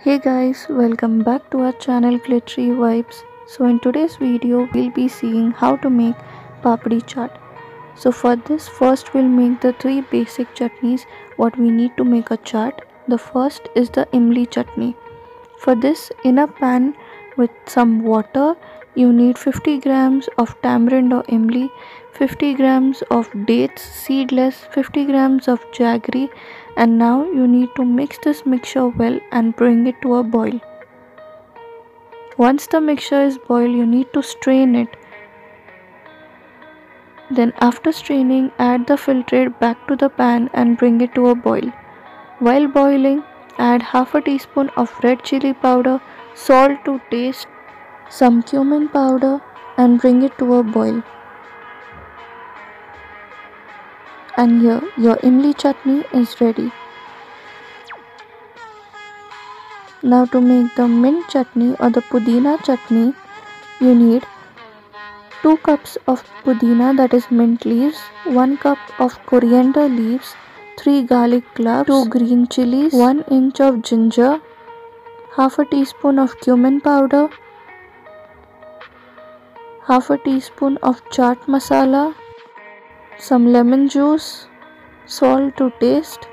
Hey guys, welcome back to our channel Glittery Vibes. So in today's video we'll be seeing how to make Papdi Chaat. So for this first we'll make the three basic chutneys what we need to make a chaat. The first is the Imli Chutney. For this, in a pan with some water, you need 50 grams of tamarind or imli, 50 grams of dates seedless, 50 grams of jaggery, and now you need to mix this mixture well and bring it to a boil. Once the mixture is boiled, you need to strain it. Then after straining, add the filtrate back to the pan and bring it to a boil. While boiling, add half a teaspoon of red chilli powder, salt to taste, some cumin powder and bring it to a boil. And here your Imli chutney is ready. Now to make the mint chutney or the pudina chutney, you need 2 cups of pudina, that is mint leaves, 1 cup of coriander leaves, 3 garlic cloves, 2 green chillies, 1 inch of ginger, half a teaspoon of cumin powder, half a teaspoon of chaat masala, some lemon juice, salt to taste,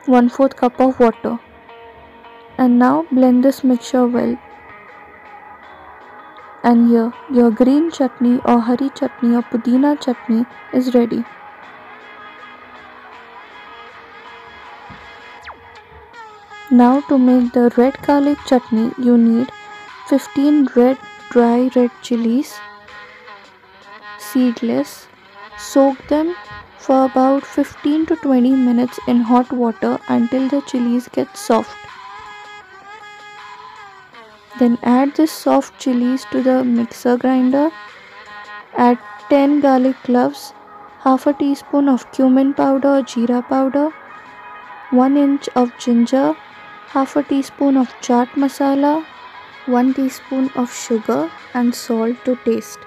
1/4 cup of water. And now blend this mixture well. And here your green chutney or hari chutney or pudina chutney is ready. Now to make the red garlic chutney, you need 15 dry red chillies, seedless. Soak them for about 15 to 20 minutes in hot water until the chillies get soft. Then add this soft chillies to the mixer grinder. Add 10 garlic cloves, half a teaspoon of cumin powder or jeera powder, 1 inch of ginger, half a teaspoon of chaat masala, 1 teaspoon of sugar and salt to taste.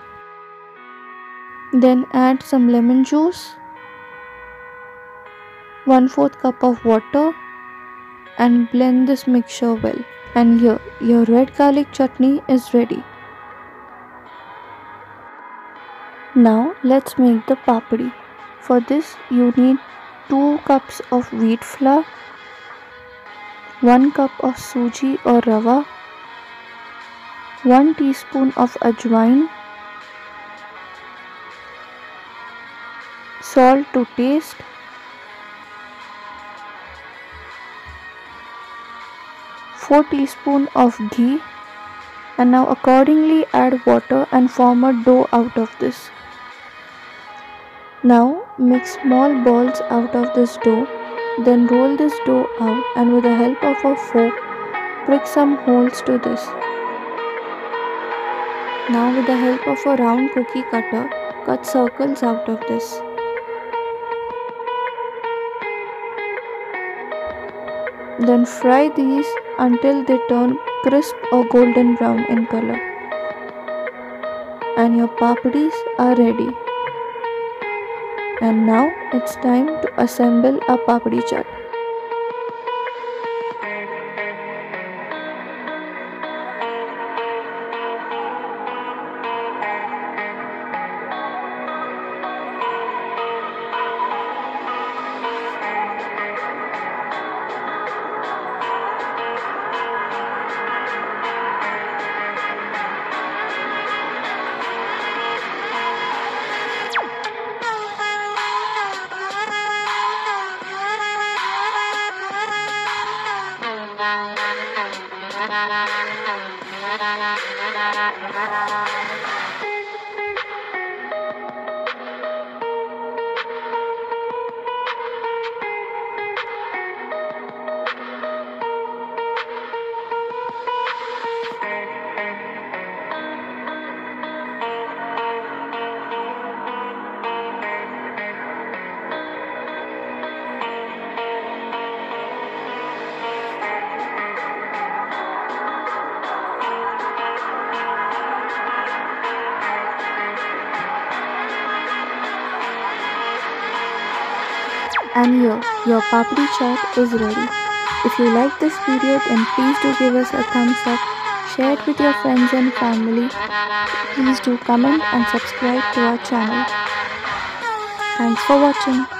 Then add some lemon juice, 1/4 cup of water and blend this mixture well. And here your red garlic chutney is ready. Now let's make the papdi. For this you need 2 cups of wheat flour, 1 cup of suji or rava, 1 teaspoon of ajwain, salt to taste, four teaspoons of ghee, and now accordingly add water and form a dough out of this. Now make small balls out of this dough, then roll this dough out and with the help of a fork prick some holes to this. Now with the help of a round cookie cutter, cut circles out of this. Then fry these until they turn crisp or golden brown in color. And your papdis are ready. And now it's time to assemble a papdi chaat. And here, your Papdi Chaat is ready. If you like this video, then please do give us a thumbs up, share it with your friends and family. Please do comment and subscribe to our channel. Thanks for watching.